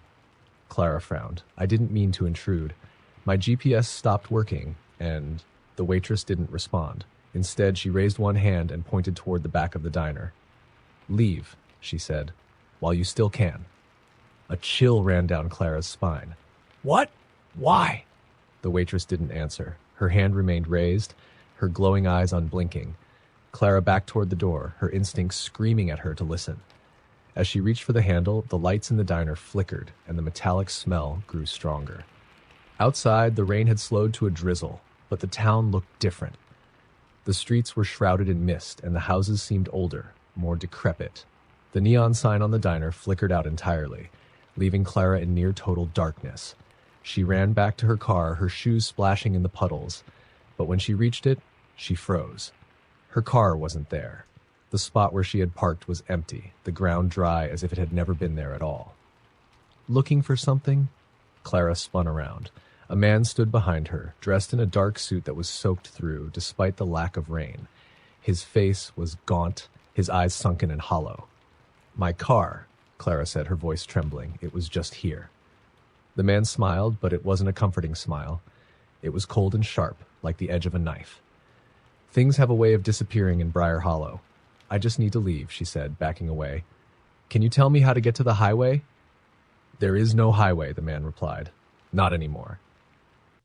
Clara frowned. "I didn't mean to intrude. My GPS stopped working, and..." The waitress didn't respond. Instead, she raised one hand and pointed toward the back of the diner. "Leave," she said, "while you still can." A chill ran down Clara's spine. "What? Why?" The waitress didn't answer. Her hand remained raised, her glowing eyes unblinking. Clara backed toward the door, her instincts screaming at her to listen. As she reached for the handle, the lights in the diner flickered, and the metallic smell grew stronger. Outside, the rain had slowed to a drizzle, but the town looked different. The streets were shrouded in mist, and the houses seemed older, more decrepit. The neon sign on the diner flickered out entirely, leaving Clara in near total darkness. She ran back to her car, her shoes splashing in the puddles, but when she reached it, she froze. Her car wasn't there. The spot where she had parked was empty, the ground dry as if it had never been there at all. "Looking for something?" Clara spun around. A man stood behind her, dressed in a dark suit that was soaked through, despite the lack of rain. His face was gaunt, his eyes sunken and hollow. "My car," Clara said, her voice trembling. "It was just here." The man smiled, but it wasn't a comforting smile. It was cold and sharp, like the edge of a knife. "Things have a way of disappearing in Briar Hollow. I just need to leave," she said, backing away. "Can you tell me how to get to the highway?" "There is no highway," the man replied. "Not anymore."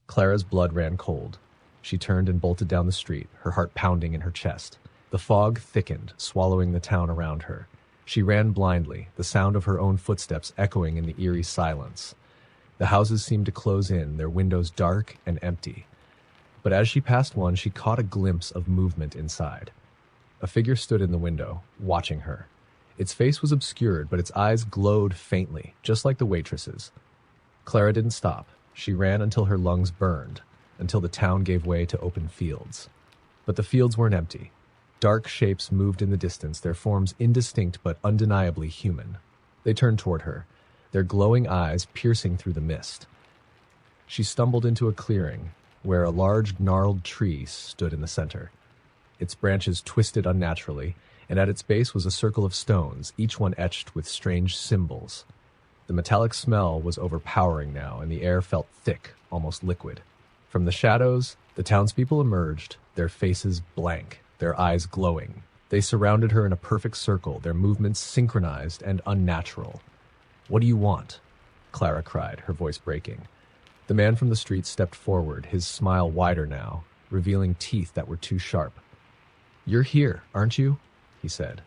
Clara's blood ran cold. She turned and bolted down the street, her heart pounding in her chest. The fog thickened, swallowing the town around her. She ran blindly, the sound of her own footsteps echoing in the eerie silence. The houses seemed to close in, their windows dark and empty. But as she passed one, she caught a glimpse of movement inside. A figure stood in the window, watching her. Its face was obscured, but its eyes glowed faintly, just like the waitress's. Clara didn't stop. She ran until her lungs burned, until the town gave way to open fields. But the fields weren't empty. Dark shapes moved in the distance, their forms indistinct but undeniably human. They turned toward her, their glowing eyes piercing through the mist. She stumbled into a clearing, where a large gnarled tree stood in the center. Its branches twisted unnaturally, and at its base was a circle of stones, each one etched with strange symbols. The metallic smell was overpowering now, and the air felt thick, almost liquid. From the shadows, the townspeople emerged, their faces blank, their eyes glowing. They surrounded her in a perfect circle, their movements synchronized and unnatural. "What do you want?" Clara cried, her voice breaking. The man from the street stepped forward, his smile wider now, revealing teeth that were too sharp. "You're here, aren't you?" he said.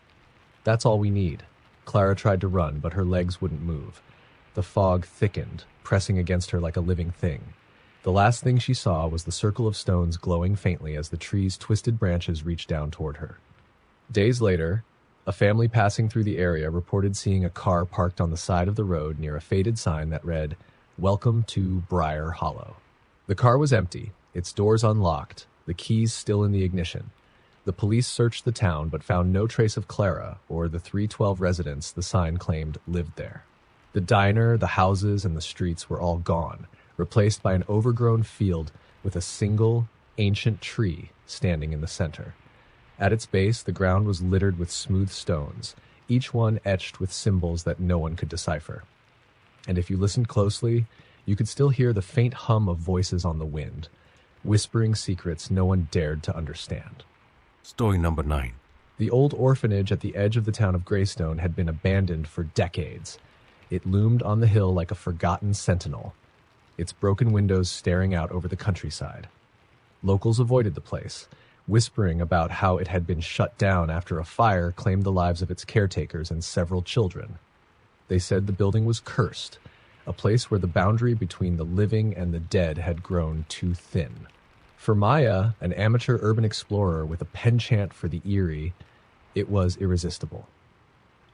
"That's all we need." Clara tried to run, but her legs wouldn't move. The fog thickened, pressing against her like a living thing. The last thing she saw was the circle of stones glowing faintly as the tree's twisted branches reached down toward her. Days later, a family passing through the area reported seeing a car parked on the side of the road near a faded sign that read, "Welcome to Briar Hollow." The car was empty, its doors unlocked, the keys still in the ignition. The police searched the town but found no trace of Clara or the 312 residents the sign claimed lived there. The diner, the houses, and the streets were all gone, replaced by an overgrown field with a single, ancient tree standing in the center. At its base, the ground was littered with smooth stones, each one etched with symbols that no one could decipher. And if you listened closely, you could still hear the faint hum of voices on the wind, whispering secrets no one dared to understand. Story number 9. The old orphanage at the edge of the town of Greystone had been abandoned for decades. It loomed on the hill like a forgotten sentinel, its broken windows staring out over the countryside. Locals avoided the place, whispering about how it had been shut down after a fire claimed the lives of its caretakers and several children. They said the building was cursed, a place where the boundary between the living and the dead had grown too thin. For Maya, an amateur urban explorer with a penchant for the eerie, it was irresistible.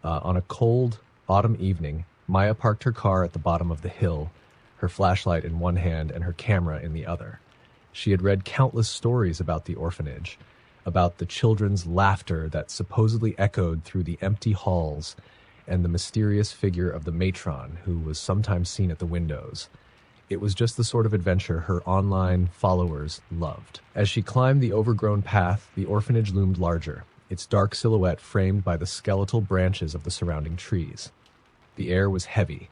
On a cold autumn evening, Maya parked her car at the bottom of the hill, her flashlight in one hand and her camera in the other. She had read countless stories about the orphanage, about the children's laughter that supposedly echoed through the empty halls, and the mysterious figure of the matron who was sometimes seen at the windows. It was just the sort of adventure her online followers loved. As she climbed the overgrown path, the orphanage loomed larger, its dark silhouette framed by the skeletal branches of the surrounding trees. The air was heavy,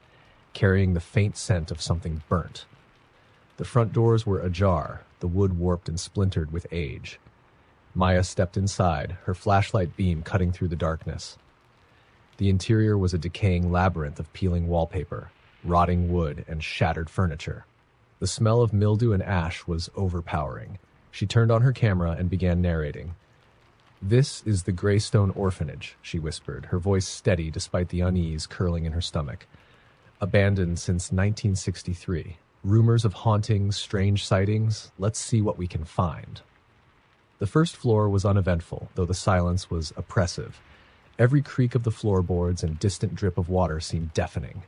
carrying the faint scent of something burnt. The front doors were ajar, the wood warped and splintered with age. Maya stepped inside, her flashlight beam cutting through the darkness. The interior was a decaying labyrinth of peeling wallpaper, rotting wood, and shattered furniture. The smell of mildew and ash was overpowering. She turned on her camera and began narrating. "This is the Greystone Orphanage," she whispered, her voice steady despite the unease curling in her stomach. "Abandoned since 1963. Rumors of hauntings, strange sightings. Let's see what we can find." The first floor was uneventful, though the silence was oppressive. Every creak of the floorboards and distant drip of water seemed deafening.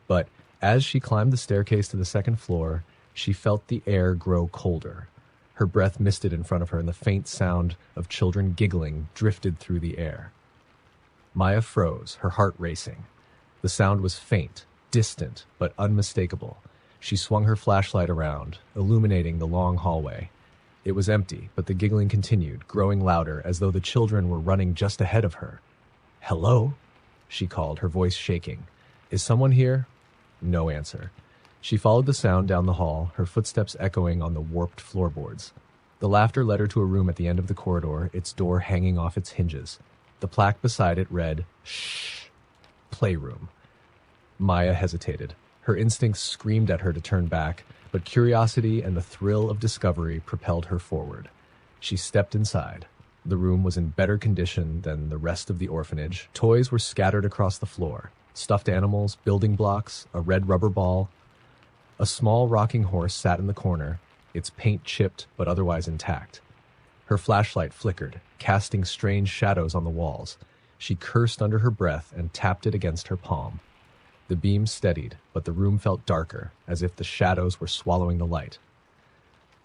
But as she climbed the staircase to the second floor, she felt the air grow colder. Her breath misted in front of her, and the faint sound of children giggling drifted through the air. Maya froze, her heart racing. The sound was faint, distant, but unmistakable. She swung her flashlight around, illuminating the long hallway. It was empty, but the giggling continued, growing louder, as though the children were running just ahead of her. "Hello?" she called, her voice shaking. "Is someone here?" No answer. She followed the sound down the hall, her footsteps echoing on the warped floorboards. The laughter led her to a room at the end of the corridor, its door hanging off its hinges. The plaque beside it read, "Shh, Playroom." Maya hesitated. Her instincts screamed at her to turn back, but curiosity and the thrill of discovery propelled her forward. She stepped inside. The room was in better condition than the rest of the orphanage. Toys were scattered across the floor. Stuffed animals, building blocks, a red rubber ball. A small rocking horse sat in the corner, its paint chipped but otherwise intact. Her flashlight flickered, casting strange shadows on the walls. She cursed under her breath and tapped it against her palm. The beam steadied, but the room felt darker, as if the shadows were swallowing the light.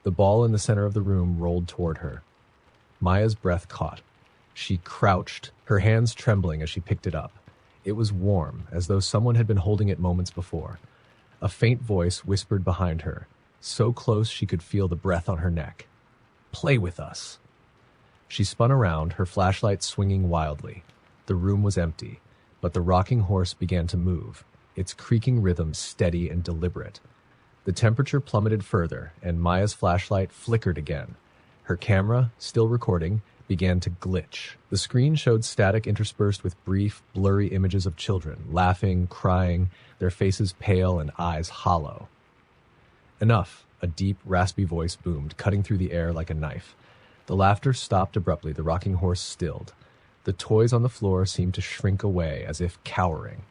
The ball in the center of the room rolled toward her. Maya's breath caught. She crouched, her hands trembling as she picked it up. It was warm, as though someone had been holding it moments before. A faint voice whispered behind her, so close she could feel the breath on her neck. "Play with us." She spun around, her flashlight swinging wildly. The room was empty, but the rocking horse began to move, its creaking rhythm steady and deliberate. The temperature plummeted further, and Maya's flashlight flickered again. Her camera, still recording, began to glitch. The screen showed static interspersed with brief, blurry images of children, laughing, crying, their faces pale and eyes hollow. "Enough," a deep, raspy voice boomed, cutting through the air like a knife. The laughter stopped abruptly, the rocking horse stilled. The toys on the floor seemed to shrink away, as if cowering.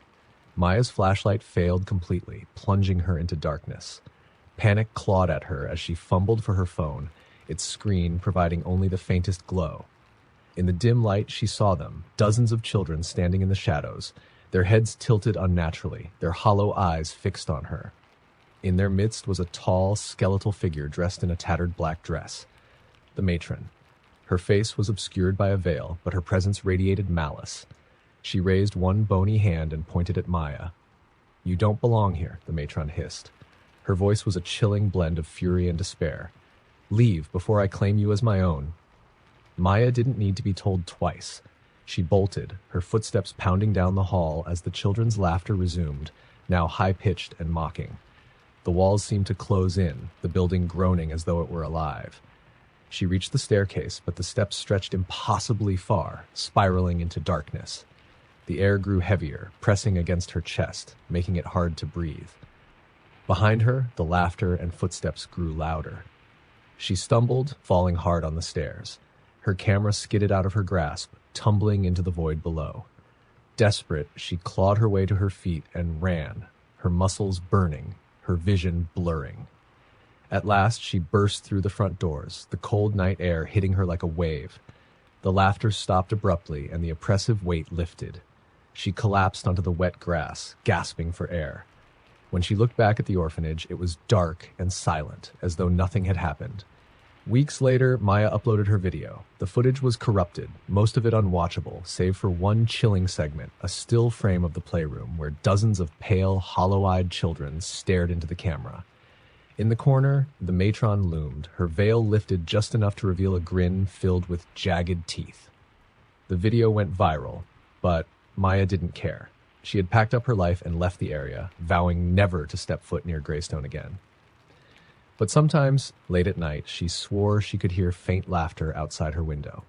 Maya's flashlight failed completely, plunging her into darkness. Panic clawed at her as she fumbled for her phone, its screen providing only the faintest glow. In the dim light, she saw them, dozens of children standing in the shadows, their heads tilted unnaturally, their hollow eyes fixed on her. In their midst was a tall, skeletal figure dressed in a tattered black dress. the matron. Her face was obscured by a veil, but her presence radiated malice. She raised one bony hand and pointed at Maya. "You don't belong here," the matron hissed. Her voice was a chilling blend of fury and despair. "Leave before I claim you as my own." Maya didn't need to be told twice. She bolted, her footsteps pounding down the hall as the children's laughter resumed, now high-pitched and mocking. The walls seemed to close in, the building groaning as though it were alive. She reached the staircase, but the steps stretched impossibly far, spiraling into darkness. The air grew heavier, pressing against her chest, making it hard to breathe. Behind her, the laughter and footsteps grew louder. She stumbled, falling hard on the stairs. Her camera skidded out of her grasp, tumbling into the void below. Desperate, she clawed her way to her feet and ran, her muscles burning, her vision blurring. At last, she burst through the front doors, the cold night air hitting her like a wave. The laughter stopped abruptly, and the oppressive weight lifted. She collapsed onto the wet grass, gasping for air. When she looked back at the orphanage, it was dark and silent, as though nothing had happened. Weeks later, Maya uploaded her video. The footage was corrupted, most of it unwatchable, save for one chilling segment, a still frame of the playroom, where dozens of pale, hollow-eyed children stared into the camera. In the corner, the matron loomed, her veil lifted just enough to reveal a grin filled with jagged teeth. The video went viral, but Maya didn't care. She had packed up her life and left the area, vowing never to step foot near Greystone again. But sometimes, late at night, she swore she could hear faint laughter outside her window.